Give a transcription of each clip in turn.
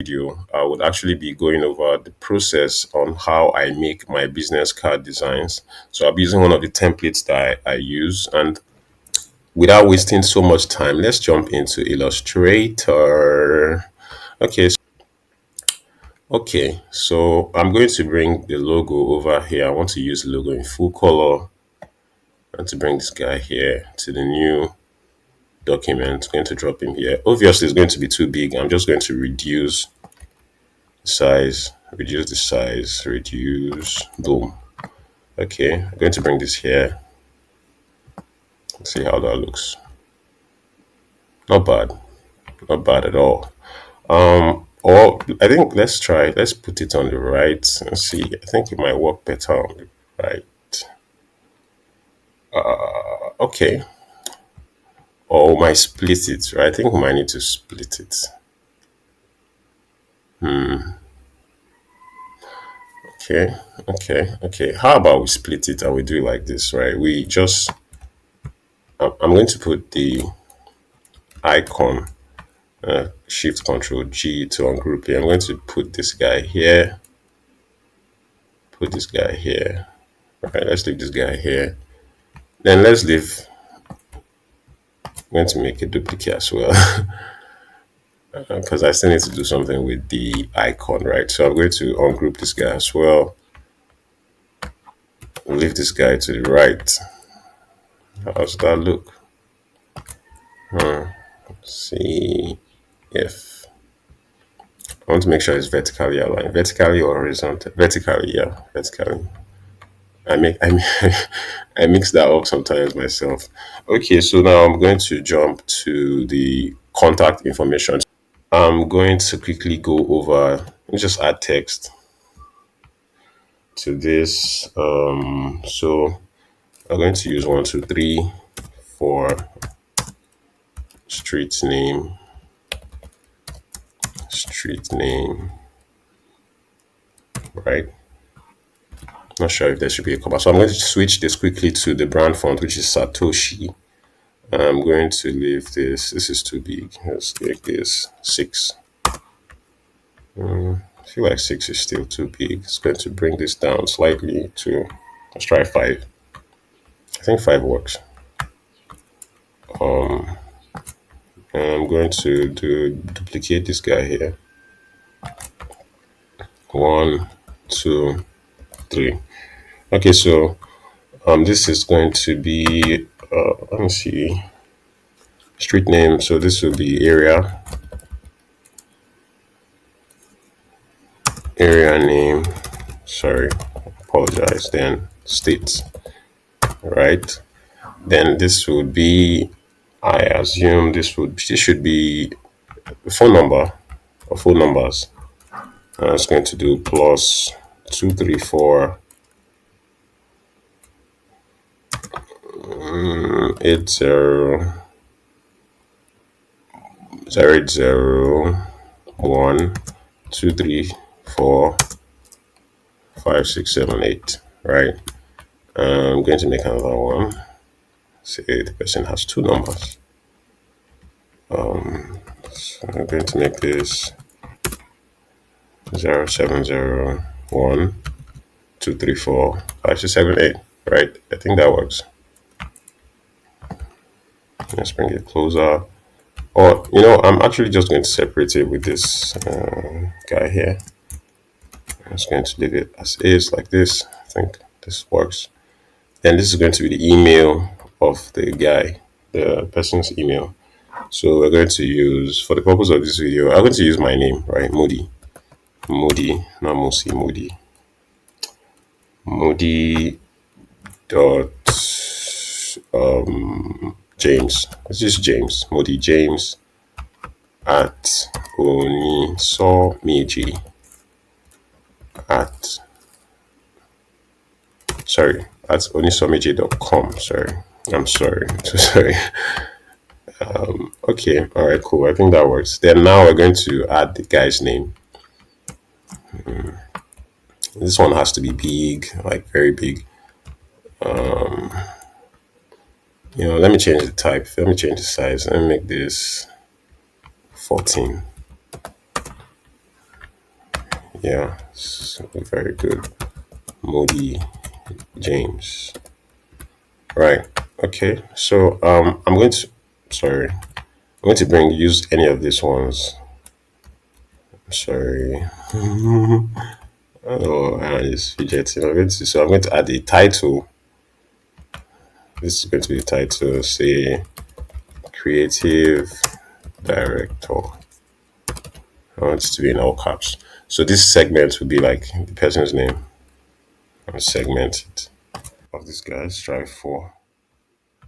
Video, I would actually be going over the process on how I make my business card designs. So I'll be using one of the templates that I use. And without wasting so much time, let's jump into Illustrator. Okay, so I'm going to bring the logo over here. I want to use the logo in full color. I want to bring this guy here to the new document. I'm going to drop him here. Obviously, it's going to be too big. I'm just going to reduce size, reduce the size, reduce, boom. Okay, I'm going to bring this here. Let's see how that looks. Not bad, not bad at all. Or I think let's put it on the right and see. I think it might work better on the right. Okay. Or we might split it, right? I think we might need to split it. Okay, okay. How about we split it and we do it like this, right? I'm going to put the icon, Shift Control G to ungroup it. I'm going to put this guy here, put this guy here. Right, let's leave this guy here. Then let's leave. I'm going to make a duplicate as well because I still need to do something with the icon, right? So I'm going to ungroup this guy as well. Leave this guy to the right. How does that look? See if I want to make sure it's vertically aligned. Vertically or horizontal? Vertically, yeah, vertically. I mix that up sometimes myself. Okay, so now I'm going to jump to the contact information. I'm going to quickly go over. Let me just add text to this. So I'm going to use 1, 2, 3 for street name, right? Not sure if there should be a comma. So I'm going to switch this quickly to the brand font, which is Satoshi. I'm going to leave this. This is too big. Let's make this 6. I feel like 6 is still too big. It's going to bring this down slightly to, let's try 5. I think 5 works. And I'm going to duplicate this guy here. 1, 2, 3. Okay, so this is going to be let me see, street name. So this will be area name. Sorry, apologize. Then state, right? Then this would be, I assume this should be phone number or phone numbers. It's going to do plus 234 80 080 1 2 3 4 5 6 7 8. Right. I'm going to make another one. Say the person has 2 numbers. So I'm going to make this 0701 2 3 4 5 6 7 8. Right. I think that works. Let's bring it closer. Or, I'm actually just going to separate it with this guy here. I'm just going to leave it as is, like this. I think this works. And this is going to be the email of the guy, the person's email. So we're going to use, for the purpose of this video, I'm going to use my name, right? Moody, not Musi, Moody. Moody dot James. It's just James. Moody James at Onisomiji at onisomiji.com. Sorry. I'm sorry. I'm so sorry. Okay. All right, cool. I think that works. Then now we're going to add the guy's name. This one has to be big, like very big. Let me change the type. Let me change the size. Let me make this 14. Yeah, very good. Moody James. Right. Okay. So I'm going to sorry. I'm going to bring use any of these ones. Sorry. Oh, I just fidgeting. So I'm going to add a title. This is going to be the title. Say creative director. I want it to be in all caps. So this segment would be like the person's name. I'll segment it. Of this guy, let's try four. I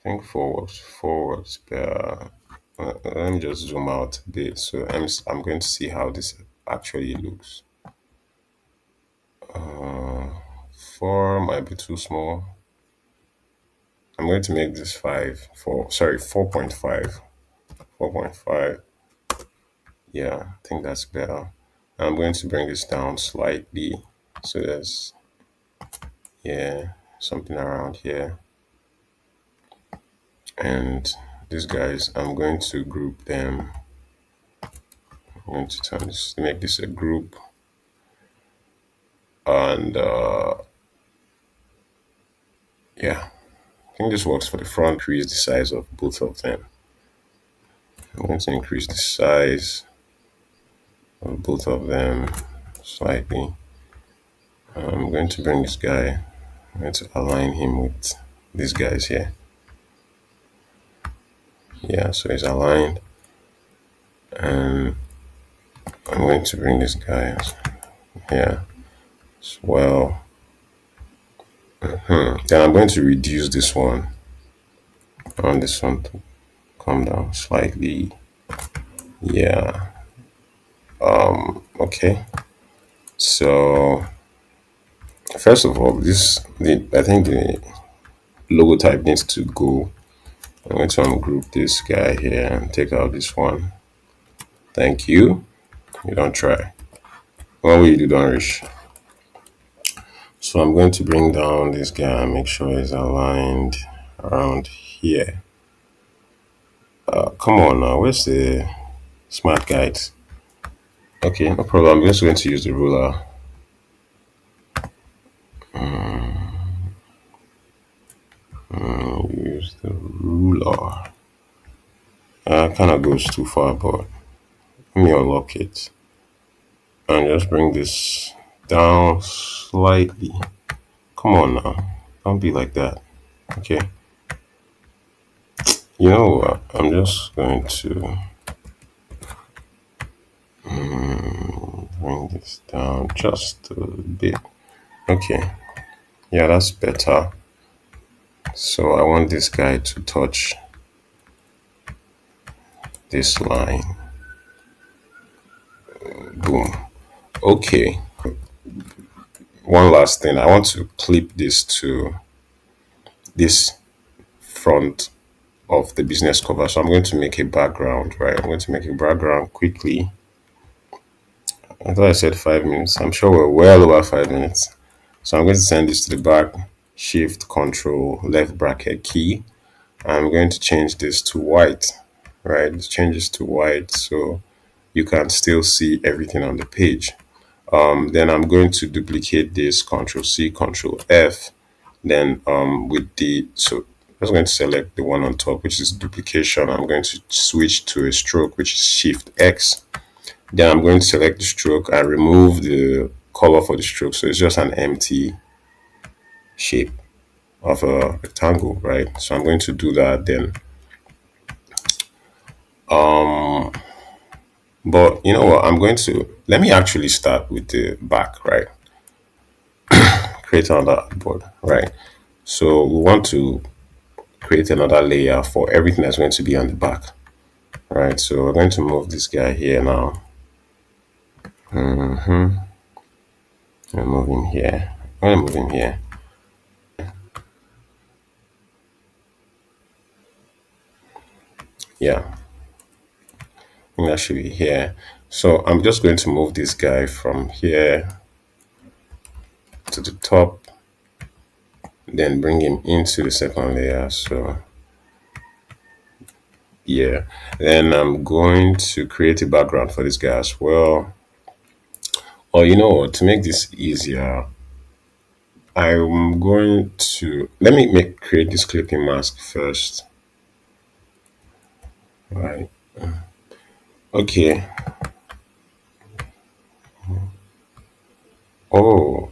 think four works better. Let me just zoom out a bit. So I'm going to see how this actually looks. Four might be too small. I'm going to make this five. 4.5. 4.5. Yeah, I think that's better. I'm going to bring this down slightly. So there's, yeah, something around here. And these guys, I'm going to group them. I'm going to turn this, make this a group. And yeah, I think this works for the front. Increase the size of both of them. I'm going to increase the size of both of them slightly. I'm going to bring this guy. I'm going to align him with these guys here. Yeah, so he's aligned. And I'm going to bring this guy here as well. Then I'm going to reduce this one. I want this one to come down slightly. Yeah. Okay. So first of all, I think the logo type needs to go. I'm going to ungroup this guy here and take out this one. Thank you. You don't try. One way you do don't reach. So I'm going to bring down this guy and make sure he's aligned around here. Come on now, where's the smart guides? Okay, no problem. I'm just going to use the ruler. Use the ruler. Kind of goes too far, but let me unlock it and just bring this down slightly. Come on now, don't be like that. Okay, you know what? I'm just going to bring this down just a bit. Okay, yeah, that's better. So I want this guy to touch this line. Boom. Okay. One last thing. I want to clip this to this front of the business cover. So I'm going to make a background, right? I'm going to make a background quickly. I thought I said 5 minutes. I'm sure we're well over 5 minutes. So I'm going to send this to the back, Shift Control left bracket key. I'm going to change this to white, right? Change this to white so you can still see everything on the page. Then I'm going to duplicate this, Control C, Control F. Then so I'm just going to select the one on top, which is duplication. I'm going to switch to a stroke, which is Shift X. Then I'm going to select the stroke and remove the color for the stroke. So it's just an empty shape of a rectangle, right? So I'm going to do that then. But you know what? Let me actually start with the back, right? Create another board, right? So we want to create another layer for everything that's going to be on the back, right? So we're going to move this guy here now. I'm moving here. I'm moving here. Yeah, I think that should be here. So I'm just going to move this guy from here to the top, then bring him into the second layer. So yeah, then I'm going to create a background for this guy as well. Or you know what, to make this easier, I'm going to let me make create this clipping mask first. Right. Okay. Oh,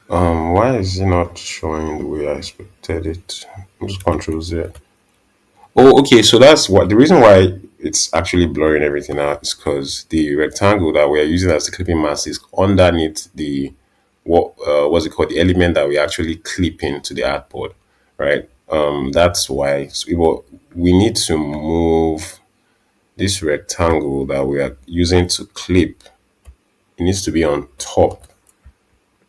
why is it not showing the way I expected it? Just Control Z. Oh, okay. So that's what the reason why it's actually blurring everything out is because the rectangle that we're using as the clipping mask is underneath the what's it called, the element that we actually clip into the artboard, right? That's why. So we need to move this rectangle that we are using to clip. It needs to be on top,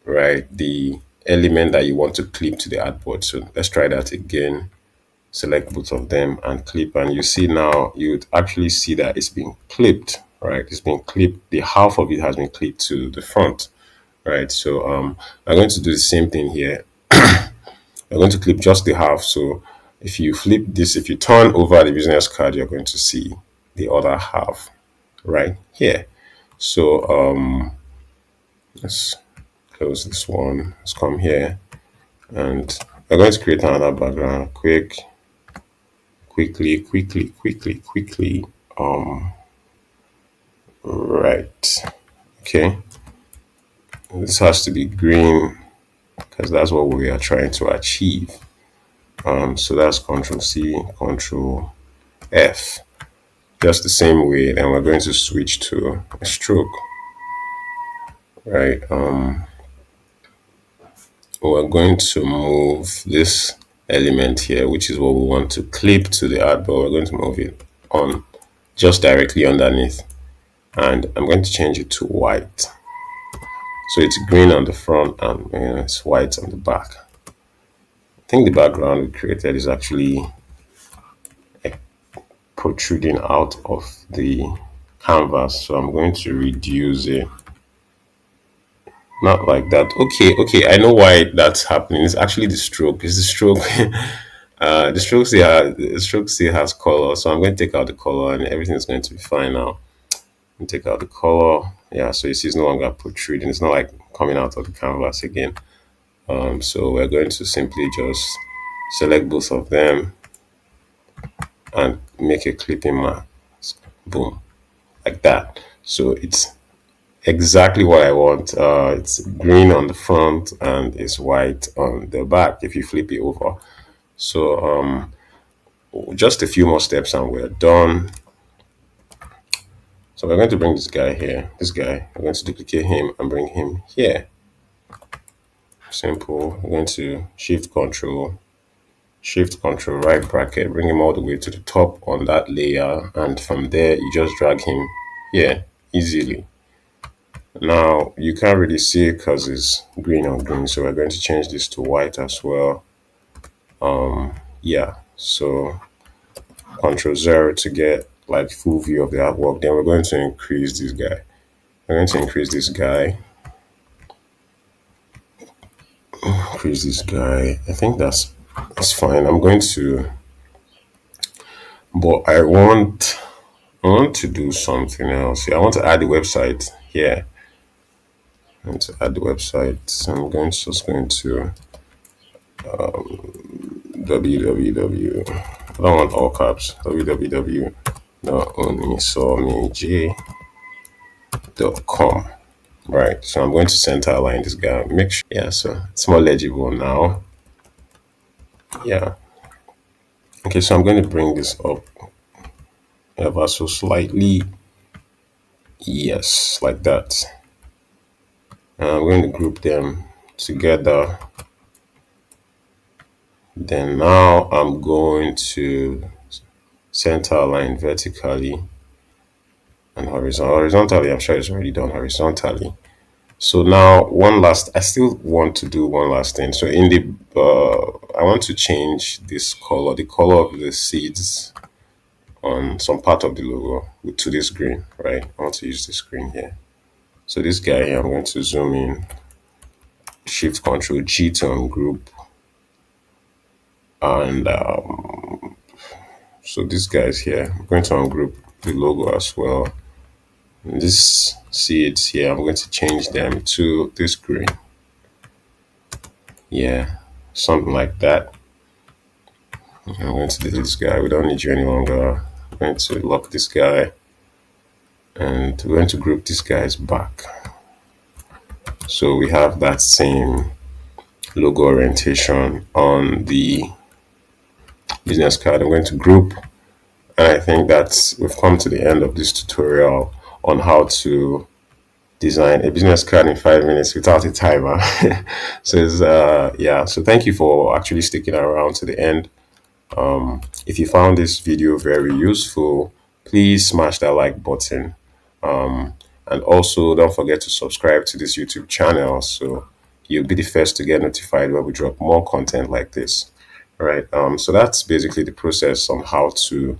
right? The element that you want to clip to the artboard. So let's try that again. Select both of them and clip, and you see now you'd actually see that it's been clipped, right? It's been clipped. The half of it has been clipped to the front, right? So I'm going to do the same thing here. I'm going to clip just the half. So if you flip this, if you turn over the business card, you're going to see the other half right here. So let's close this one. Let's come here and we're going to create another background quickly. Right. Okay. This has to be green because that's what we are trying to achieve. So that's Control C, Control F. Just the same way, then we're going to switch to a stroke, right? We're going to move this element here, which is what we want to clip to the art, but we're going to move it on just directly underneath. And I'm going to change it to white. So it's green on the front and it's white on the back. I think the background we created is actually protruding out of the canvas. So I'm going to reduce it. Not like that. Okay. I know why that's happening. It's actually the stroke. It's the stroke. The stroke still has color. So I'm going to take out the color and everything is going to be fine now. And take out the color. Yeah, so you see it's no longer protruding. It's not like coming out of the canvas again. So we're going to simply just select both of them and make a clipping mark. Boom. Like that. So it's exactly what I want. It's green on the front and it's white on the back if you flip it over. So just a few more steps and we're done. So we're going to bring this guy here. This guy, we're going to duplicate him and bring him here. Simple. We're going to shift control right bracket, bring him all the way to the top on that layer, and from there you just drag him here easily. Now you can't really see it because it's green on green, so we're going to change this to white as well. Yeah, so Control 0 to get like full view of the artwork. Then we're going to increase this guy. We're going to increase this guy. Increase this guy. I think that's fine. I'm going to, but I want to do something else. Yeah, I want to add the website here. I want to add the website. So I'm going to just going to www. I don't want all caps. www.onisomij.com. Right. So I'm going to center align this guy. Make sure. Yeah. So it's more legible now. Yeah. Okay. So I'm going to bring this up ever so slightly. Yes, like that. And I'm going to group them together. Then now I'm going to center align vertically and horizontally. I'm sure it's already done horizontally. So now I still want to do one last thing. So I want to change this color, the color of the seeds on some part of the logo to this green, right? I want to use this green here. So this guy here, I'm going to zoom in, Shift Control G to ungroup, and so this guy's here. I'm going to ungroup the logo as well. This seeds here, I'm going to change them to this green. Yeah, something like that. I'm going to delete this guy. We don't need you any longer. I'm going to lock this guy and we're going to group these guys back. So we have that same logo orientation on the business card. I'm going to group, and I think that we've come to the end of this tutorial on how to design a business card in 5 minutes without a timer. So it's, yeah, so thank you for actually sticking around to the end. If you found this video very useful, please smash that like button. And also don't forget to subscribe to this YouTube channel so you'll be the first to get notified when we drop more content like this. All right. So that's basically the process on how to